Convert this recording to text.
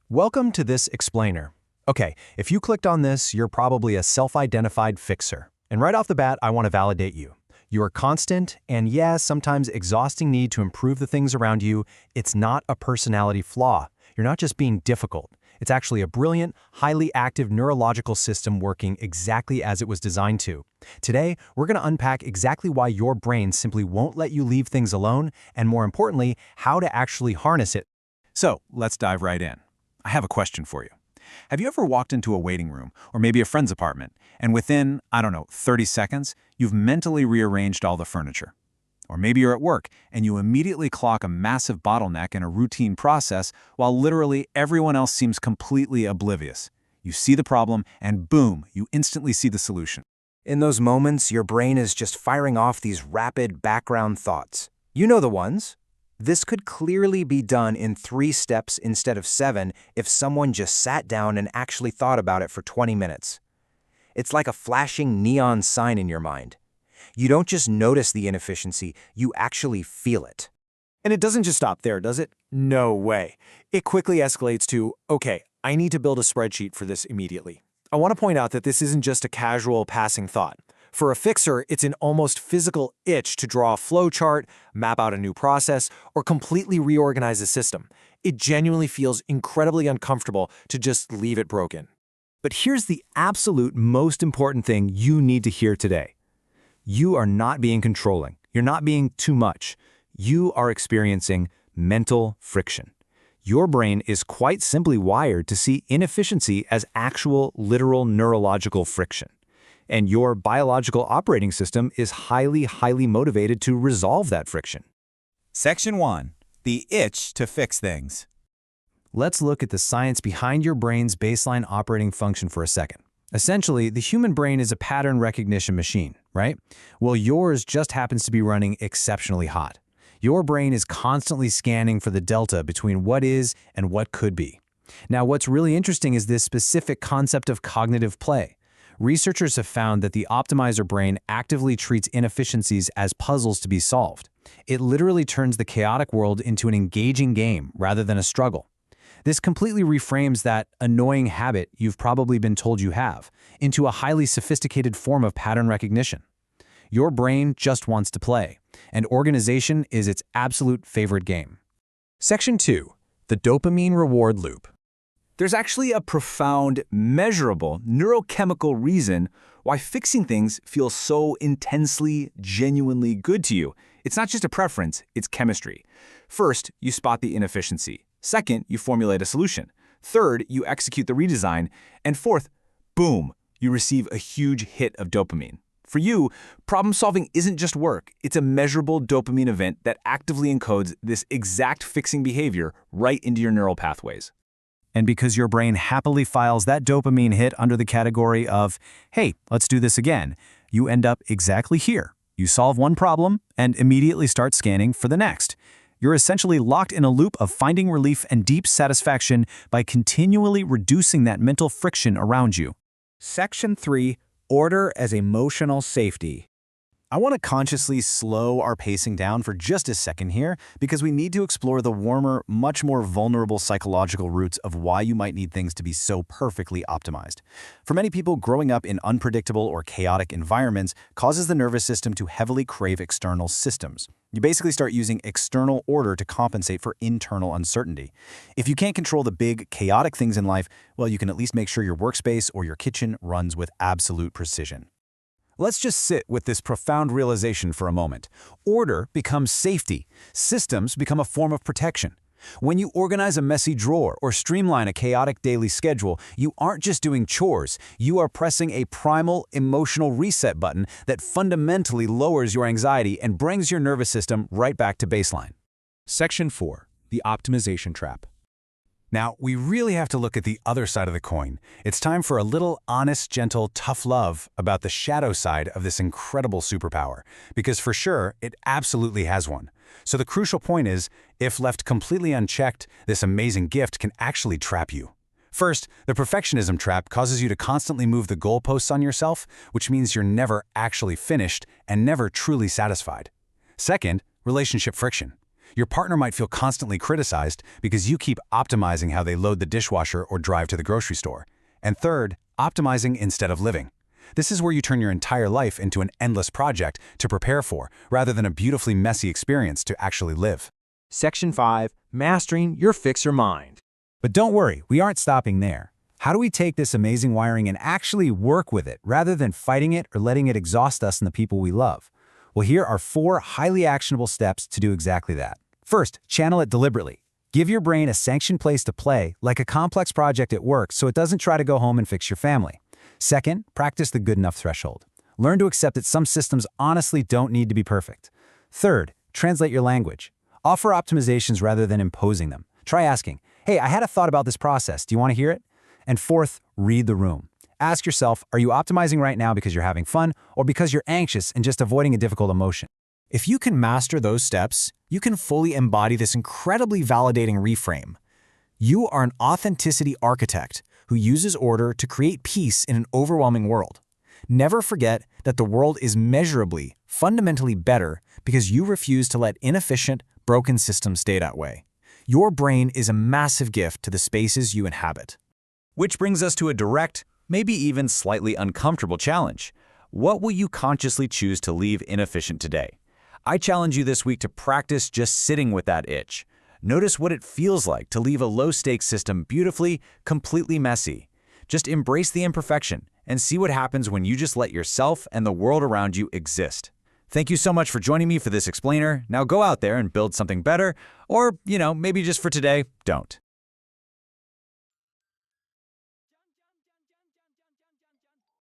Welcome to this explainer. Okay, if you clicked on this, you're probably a self-identified fixer. And right off the bat, I want to validate you. Your constant and yes, sometimes exhausting need to improve the things around you, it's not a personality flaw. You're not just being difficult. It's actually a brilliant, highly active neurological system working exactly as it was designed to. Today, we're going to unpack exactly why your brain simply won't let you leave things alone, and more importantly, how to actually harness it. So, let's dive right in. I have a question for you. Have you ever walked into a waiting room, or maybe a friend's apartment, and within, 30 seconds, you've mentally rearranged all the furniture? Or maybe you're at work, and you immediately clock a massive bottleneck in a routine process, while literally everyone else seems completely oblivious. You see the problem, and boom, you instantly see the solution. In those moments, your brain is just firing off these rapid background thoughts. You know the ones. This could clearly be done in 3 steps instead of 7 if someone just sat down and actually thought about it for 20 minutes. It's like a flashing neon sign in your mind. You don't just notice the inefficiency, you actually feel it. And it doesn't just stop there, does it? No way. It quickly escalates to, okay, I need to build a spreadsheet for this immediately. I want to point out that this isn't just a casual passing thought. For a fixer, it's an almost physical itch to draw a flowchart, map out a new process, or completely reorganize a system. It genuinely feels incredibly uncomfortable to just leave it broken. But here's the absolute most important thing you need to hear today. You are not being controlling. You're not being too much. You are experiencing mental friction. Your brain is quite simply wired to see inefficiency as actual, literal neurological friction. And your biological operating system is highly motivated to resolve that friction. Section 1. The itch to fix things. Let's look at the science behind your brain's baseline operating function for a second. Essentially, the human brain is a pattern recognition machine, right? Well, yours just happens to be running exceptionally hot. Your brain is constantly scanning for the delta between what is and what could be. Now, what's really interesting is this specific concept of cognitive play. Researchers have found that the optimizer brain actively treats inefficiencies as puzzles to be solved. It literally turns the chaotic world into an engaging game rather than a struggle. This completely reframes that annoying habit you've probably been told you have into a highly sophisticated form of pattern recognition. Your brain just wants to play, and organization is its absolute favorite game. Section 2. The dopamine reward loop. There's actually a profound, measurable neurochemical reason why fixing things feels so intensely, genuinely good to you. It's not just a preference, it's chemistry. First, you spot the inefficiency. Second, you formulate a solution. Third, you execute the redesign. And fourth, boom, you receive a huge hit of dopamine. For you, problem solving isn't just work, it's a measurable dopamine event that actively encodes this exact fixing behavior right into your neural pathways. And because your brain happily files that dopamine hit under the category of, hey, let's do this again, you end up exactly here. You solve one problem and immediately start scanning for the next. You're essentially locked in a loop of finding relief and deep satisfaction by continually reducing that mental friction around you. Section 3. Order as emotional safety. I want to consciously slow our pacing down for just a second here because we need to explore the warmer, much more vulnerable psychological roots of why you might need things to be so perfectly optimized. For many people, growing up in unpredictable or chaotic environments causes the nervous system to heavily crave external systems. You basically start using external order to compensate for internal uncertainty. If you can't control the big, chaotic things in life, well, you can at least make sure your workspace or your kitchen runs with absolute precision. Let's just sit with this profound realization for a moment. Order becomes safety. Systems become a form of protection. When you organize a messy drawer or streamline a chaotic daily schedule, you aren't just doing chores. You are pressing a primal emotional reset button that fundamentally lowers your anxiety and brings your nervous system right back to baseline. Section 4. The optimization trap. Now, we really have to look at the other side of the coin. It's time for a little honest, gentle, tough love about the shadow side of this incredible superpower, because for sure, it absolutely has one. So the crucial point is, if left completely unchecked, this amazing gift can actually trap you. First, the perfectionism trap causes you to constantly move the goalposts on yourself, which means you're never actually finished and never truly satisfied. Second, relationship friction. Your partner might feel constantly criticized because you keep optimizing how they load the dishwasher or drive to the grocery store. And third, optimizing instead of living. This is where you turn your entire life into an endless project to prepare for, rather than a beautifully messy experience to actually live. Section 5. Mastering your fixer mind. But don't worry, we aren't stopping there. How do we take this amazing wiring and actually work with it, rather than fighting it or letting it exhaust us and the people we love? Well, here are 4 highly actionable steps to do exactly that. First, channel it deliberately. Give your brain a sanctioned place to play, like a complex project at work, so it doesn't try to go home and fix your family. Second, practice the good enough threshold. Learn to accept that some systems honestly don't need to be perfect. Third, translate your language. Offer optimizations rather than imposing them. Try asking, hey, I had a thought about this process. Do you want to hear it? And fourth, read the room. Ask yourself, are you optimizing right now because you're having fun or because you're anxious and just avoiding a difficult emotion? If you can master those steps, you can fully embody this incredibly validating reframe. You are an authenticity architect who uses order to create peace in an overwhelming world. Never forget that the world is measurably, fundamentally better because you refuse to let inefficient, broken systems stay that way. Your brain is a massive gift to the spaces you inhabit. Which brings us to a direct, maybe even slightly uncomfortable challenge. What will you consciously choose to leave inefficient today? I challenge you this week to practice just sitting with that itch. Notice what it feels like to leave a low-stakes system beautifully, completely messy. Just embrace the imperfection and see what happens when you just let yourself and the world around you exist. Thank you so much for joining me for this explainer. Now go out there and build something better, or, maybe just for today, don't.